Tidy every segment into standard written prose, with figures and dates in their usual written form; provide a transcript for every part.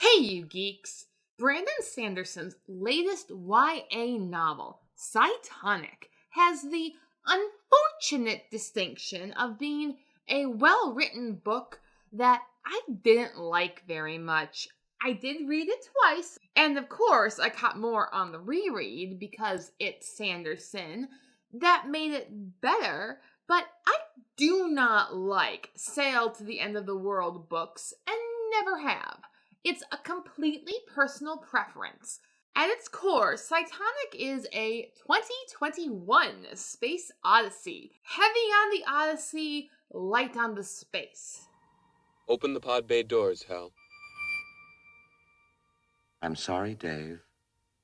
Hey, you geeks! Brandon Sanderson's latest YA novel, Cytonic, has the unfortunate distinction of being a well-written book that I didn't like very much. I did read it twice, and of course I caught more on the reread because it's Sanderson. That made it better, but I do not like Sail to the End of the World books, and never have. It's a completely personal preference. At its core, Cytonic is a 2021 space odyssey. Heavy on the odyssey, light on the space. Open the pod bay doors, Hal. I'm sorry, Dave.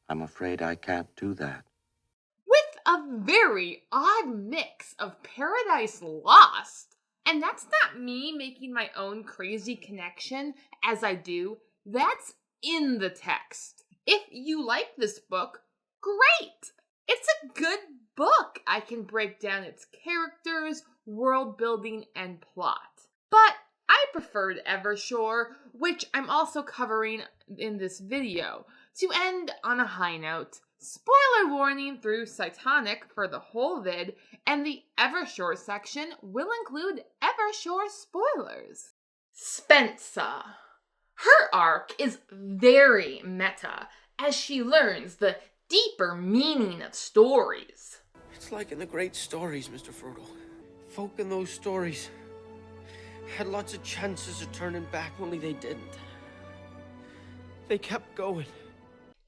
I'm afraid I can't do that. With a very odd mix of Paradise Lost. And that's not me making my own crazy connection, as I do. That's in the text. If you like this book, great! It's a good book. I can break down its characters, world building, and plot. But I preferred Evershore, which I'm also covering in this video. To end on a high note, spoiler warning through Cytonic for the whole vid, and the Evershore section will include Evershore spoilers. Spensa. Her arc is very meta, as she learns the deeper meaning of stories. It's like in the great stories, Mr. Frodo. Folk in those stories had lots of chances of turning back, only they didn't. They kept going.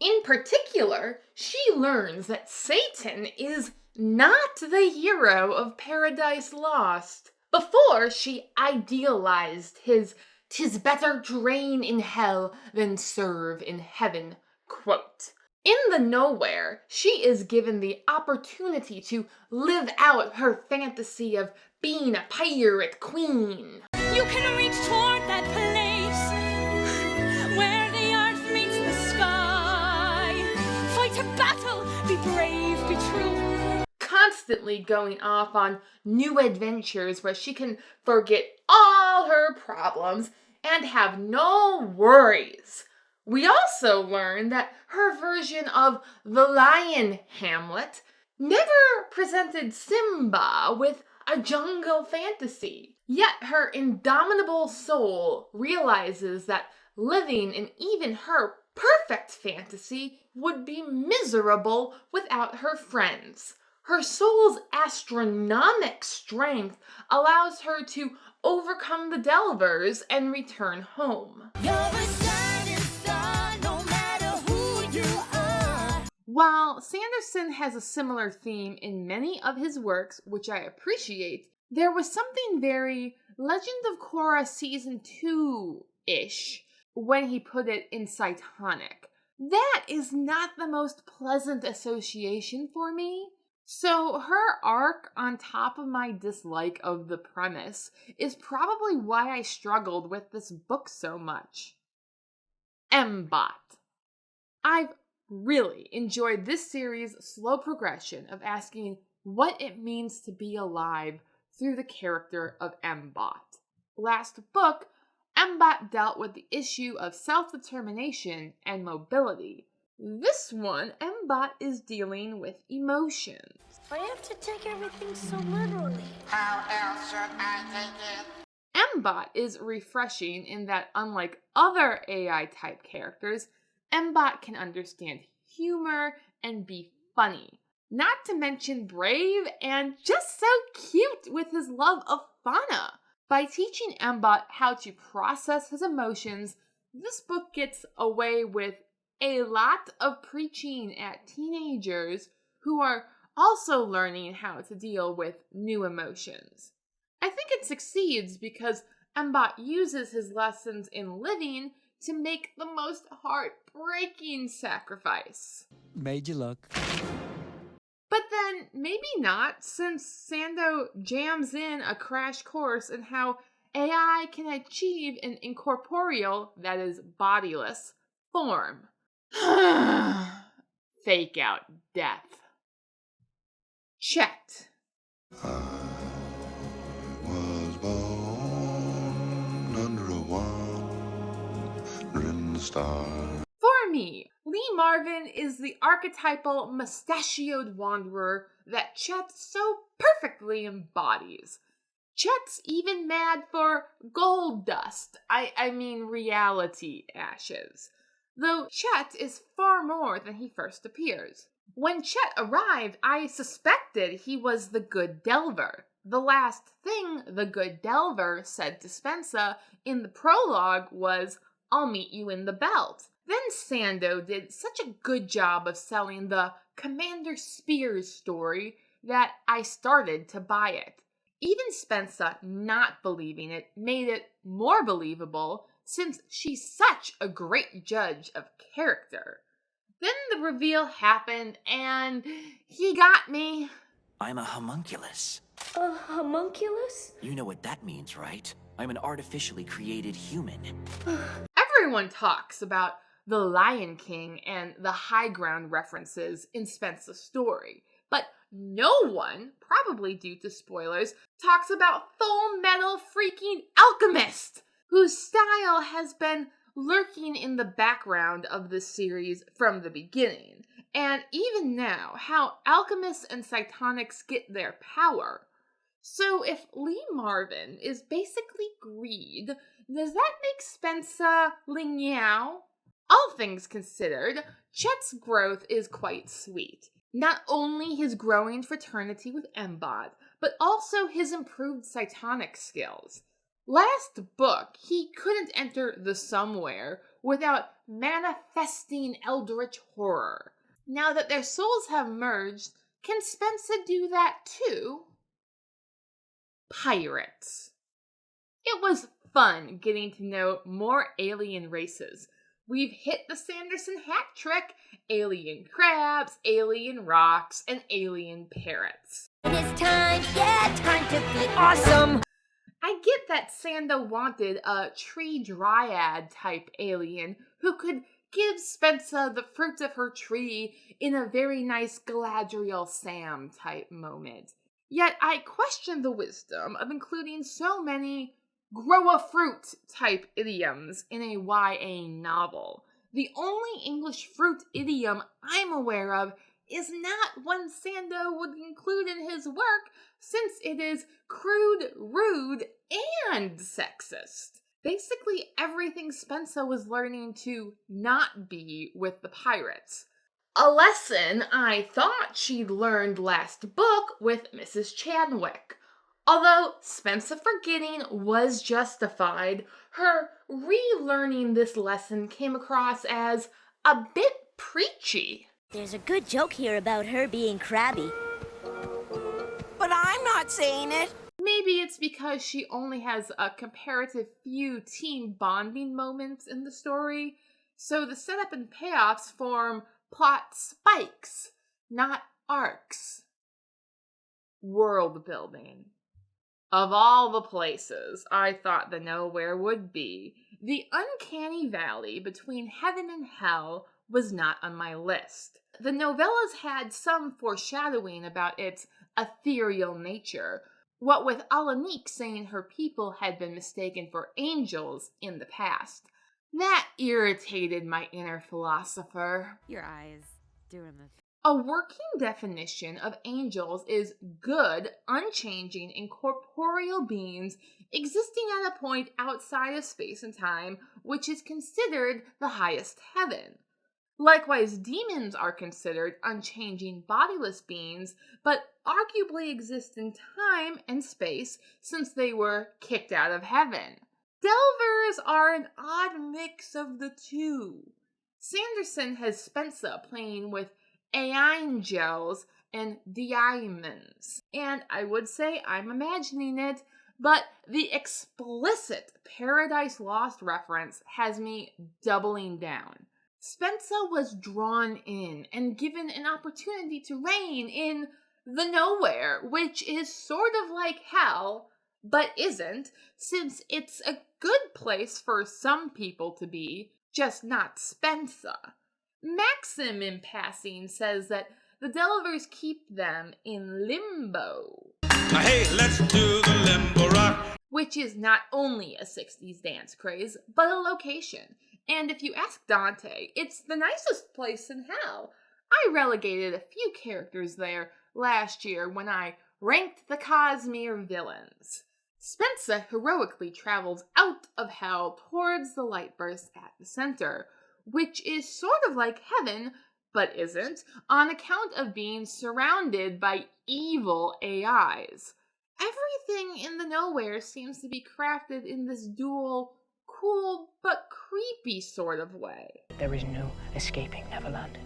In particular, she learns that Satan is not the hero of Paradise Lost. Before, she idealized his "'tis better to reign in hell than serve in heaven" quote. In the Nowhere, she is given the opportunity to live out her fantasy of being a pirate queen. You can reach toward that place where the earth meets the sky. Fight a battle, be brave, be true. Constantly going off on new adventures where she can forget all her problems and have no worries. We also learn that her version of the Lion Hamlet never presented Simba with a jungle fantasy. Yet her indomitable soul realizes that living in even her perfect fantasy would be miserable without her friends. Her soul's astronomic strength allows her to overcome the Delvers and return home. You're a shining star, no matter who you are. While Sanderson has a similar theme in many of his works, which I appreciate, there was something very Legend of Korra Season 2-ish when he put it in Cytonic. That is not the most pleasant association for me. So her arc, on top of my dislike of the premise, is probably why I struggled with this book so much. Mbot. I've really enjoyed this series' slow progression of asking what it means to be alive through the character of Mbot. Last book, Mbot dealt with the issue of self-determination and mobility. This one, Mbot is dealing with emotions. Why do you have to take everything so literally? How else should I take it? Mbot is refreshing in that, unlike other AI-type characters, Mbot can understand humor and be funny. Not to mention brave and just so cute with his love of fauna. By teaching Mbot how to process his emotions, this book gets away with a lot of preaching at teenagers who are also learning how to deal with new emotions. I think it succeeds because Mbot uses his lessons in living to make the most heartbreaking sacrifice. Made you look. But then maybe not, since Sando jams in a crash course in how AI can achieve an incorporeal, that is bodiless, form. Fake out death. Chet. I was born under a wandering star. For me, Lee Marvin is the archetypal mustachioed wanderer that Chet so perfectly embodies. Chet's even mad for gold dust, I mean reality ashes. Though Chet is far more than he first appears. When Chet arrived, I suspected he was the good Delver. The last thing the good Delver said to Spensa in the prologue was, "I'll meet you in the belt." Then Sando did such a good job of selling the Commander Spears story that I started to buy it. Even Spensa not believing it made it more believable since she's such a great judge of character. Then the reveal happened and he got me. I'm a homunculus. A homunculus? You know what that means, right? I'm an artificially created human. Everyone talks about the Lion King and the high ground references in Spensa's story, but no one, probably due to spoilers, talks about Full Metal freaking Alchemist, whose style has been lurking in the background of this series from the beginning, and even now, how alchemists and Cytonics get their power. So if Lee Marvin is basically greed, does that make Spensa Lignao? All things considered, Chet's growth is quite sweet. Not only his growing fraternity with Embod, but also his improved Cytonic skills. Last book, he couldn't enter the Somewhere without manifesting eldritch horror. Now that their souls have merged, can Spensa do that too? Pirates. It was fun getting to know more alien races. We've hit the Sanderson hat trick: alien crabs, alien rocks, and alien parrots. It is time, time to be awesome! I get that Sando wanted a tree dryad type alien who could give Spensa the fruits of her tree in a very nice Galadriel Sam type moment. Yet I question the wisdom of including so many grow a fruit type idioms in a YA novel. The only English fruit idiom I'm aware of is not one Sando would include in his work, since it is crude, rude, and sexist. Basically everything Spensa was learning to not be with the pirates. A lesson I thought she'd learned last book with Mrs. Chadwick. Although Spensa forgetting was justified, her relearning this lesson came across as a bit preachy. There's a good joke here about her being crabby. But I'm not saying it. Maybe it's because she only has a comparative few team bonding moments in the story, so the setup and payoffs form plot spikes, not arcs. World building. Of all the places I thought the Nowhere would be, the uncanny valley between heaven and hell was not on my list. The novellas had some foreshadowing about its ethereal nature, what with Alanique saying her people had been mistaken for angels in the past. That irritated my inner philosopher. Your eyes doing this. A working definition of angels is good, unchanging, incorporeal beings existing at a point outside of space and time, which is considered the highest heaven. Likewise, demons are considered unchanging, bodiless beings, but arguably exist in time and space since they were kicked out of heaven. Delvers are an odd mix of the two. Sanderson has Spensa playing with angels and diamonds, and I would say I'm imagining it, but the explicit Paradise Lost reference has me doubling down. Spensa was drawn in and given an opportunity to reign in the Nowhere, which is sort of like hell, but isn't, since it's a good place for some people to be, just not Spensa. Maxim, in passing, says that the Delvers keep them in limbo. Hey, let's do the limbo rock. Which is not only a 60s dance craze, but a location. And if you ask Dante, it's the nicest place in hell. I relegated a few characters there last year when I ranked the Cosmere villains. Spensa heroically travels out of hell towards the light burst at the center, which is sort of like heaven, but isn't, on account of being surrounded by evil AIs. Everything in the nowhere seems to be crafted in this dual, cool but creepy sort of way. There is no escaping Neverland.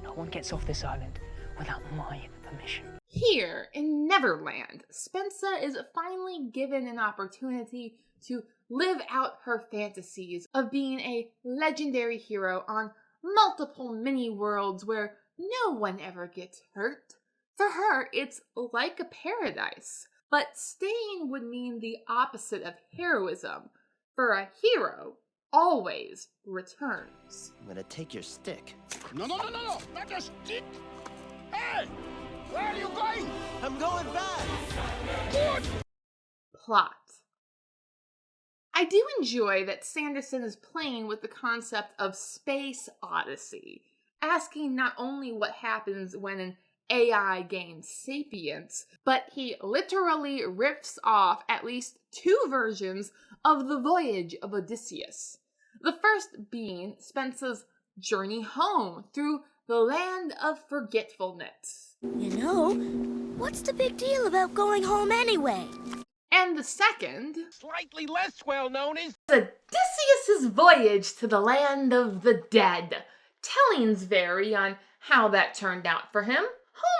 No one gets off this island without my permission. Here in Neverland, Spensa is finally given an opportunity to live out her fantasies of being a legendary hero on multiple mini-worlds where no one ever gets hurt. For her, it's like a paradise. But staying would mean the opposite of heroism, for a hero always returns. I'm gonna take your stick. No, not a stick! Hey! Where are you going? I'm going back! Good! Plot. I do enjoy that Sanderson is playing with the concept of space odyssey, asking not only what happens when an AI gains sapience, but he literally riffs off at least two versions of the voyage of Odysseus. The first being Spensa's journey home through the land of forgetfulness. You know, what's the big deal about going home anyway? And the second, Slightly less well known, is Odysseus's voyage to the land of the dead. Tellings vary on how that turned out for him.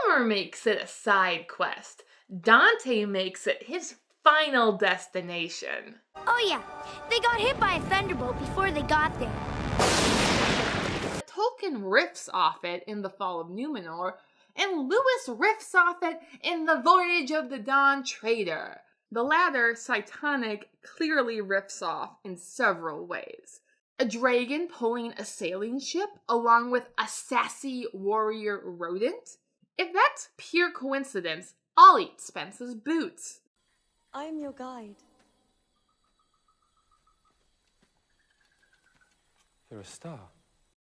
Homer makes it a side quest. Dante makes it his final destination. Oh yeah, they got hit by a thunderbolt before they got there. Tolkien riffs off it in The Fall of Numenor, and Lewis riffs off it in The Voyage of the Dawn Treader. The latter, Cytonic, clearly riffs off in several ways. A dragon pulling a sailing ship along with a sassy warrior rodent? If that's pure coincidence, I'll eat Spensa's boots. I am your guide. You're a star.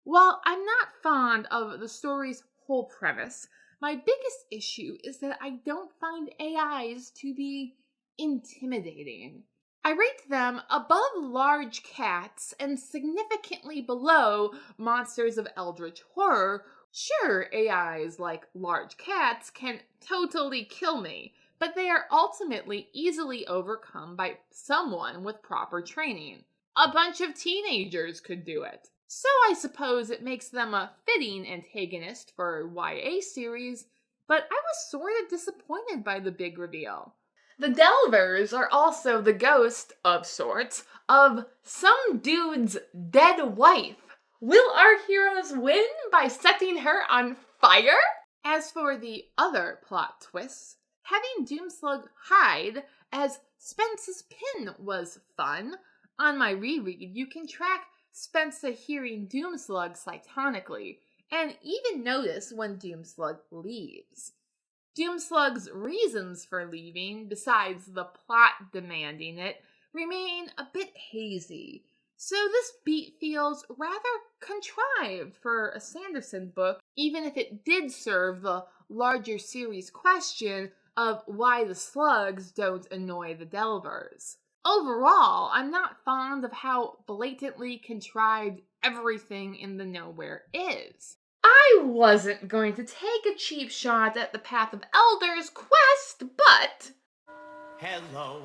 While I'm not fond of the story's whole premise, my biggest issue is that I don't find AIs to be intimidating. I rate them above large cats and significantly below monsters of eldritch horror. Sure, AIs like large cats can totally kill me, but they are ultimately easily overcome by someone with proper training. A bunch of teenagers could do it. So I suppose it makes them a fitting antagonist for a YA series, but I was sort of disappointed by the big reveal. The Delvers are also the ghost, of sorts, of some dude's dead wife. Will our heroes win by setting her on fire? As for the other plot twists, having Doomslug hide as Spensa's pin was fun. On my reread, you can track Spensa hearing Doomslug cytonically, and even notice when Doomslug leaves. Doomslug's reasons for leaving, besides the plot demanding it, remain a bit hazy. So this beat feels rather contrived for a Sanderson book, even if it did serve the larger series question of why the slugs don't annoy the Delvers. Overall, I'm not fond of how blatantly contrived everything in the Nowhere is. I wasn't going to take a cheap shot at the Path of Elders quest, but... Hello,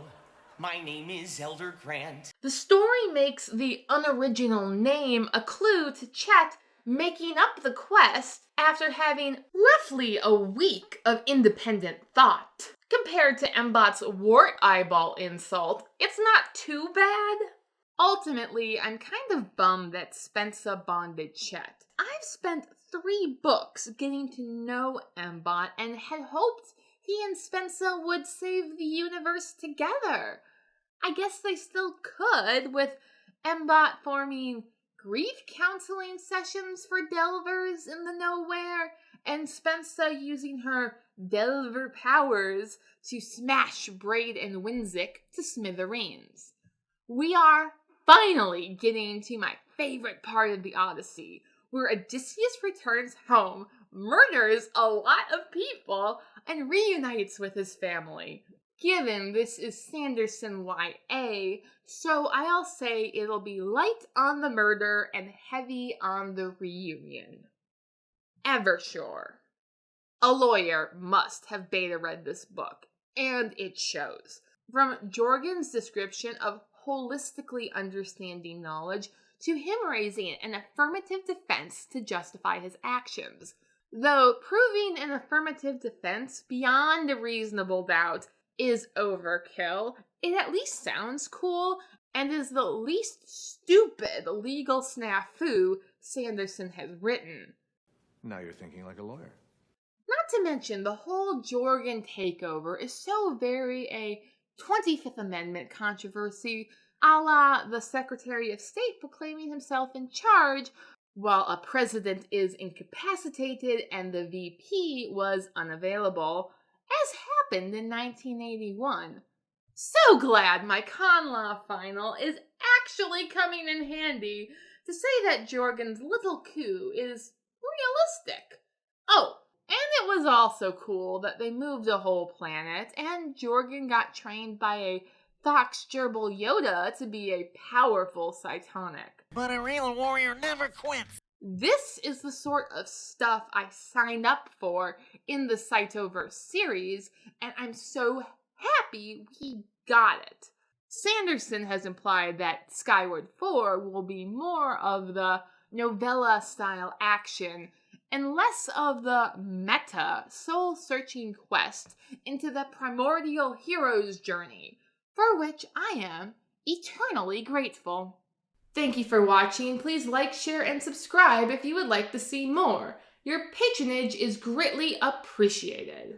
my name is Elder Grant. The story makes the unoriginal name a clue to Chet making up the quest after having roughly a week of independent thought. Compared to Mbot's wart eyeball insult, it's not too bad. Ultimately, I'm kind of bummed that Spensa bonded Chet. I've spent 3 books getting to know Mbot and had hoped he and Spensa would save the universe together. I guess they still could, with Mbot forming grief counseling sessions for Delvers in the Nowhere, and Spensa using her Delver powers to smash Braid and Winzik to smithereens. We are finally getting to my favorite part of the Odyssey, where Odysseus returns home, murders a lot of people, and reunites with his family. Given this is Sanderson YA, so I'll say it'll be light on the murder and heavy on the reunion. Eversure. A lawyer must have beta read this book, and it shows. From Jorgen's description of holistically understanding knowledge to him raising an affirmative defense to justify his actions. Though proving an affirmative defense beyond a reasonable doubt is overkill, it at least sounds cool and is the least stupid legal snafu Sanderson has written. Now you're thinking like a lawyer. Not to mention, the whole Jorgen takeover is so very a 25th Amendment controversy, a la the Secretary of State proclaiming himself in charge while a president is incapacitated and the VP was unavailable, as happened in 1981. So glad my con law final is actually coming in handy to say that Jorgen's little coup is realistic. Oh, and it was also cool that they moved a whole planet and Jorgen got trained by a Fox Gerbil Yoda to be a powerful Cytonic. But a real warrior never quits. This is the sort of stuff I signed up for in the Cytoverse series, and I'm so happy we got it. Sanderson has implied that Skyward 4 will be more of the novella-style action and less of the meta, soul-searching quest into the primordial hero's journey, for which I am eternally grateful. Thank you for watching. Please like, share, and subscribe if you would like to see more. Your patronage is greatly appreciated.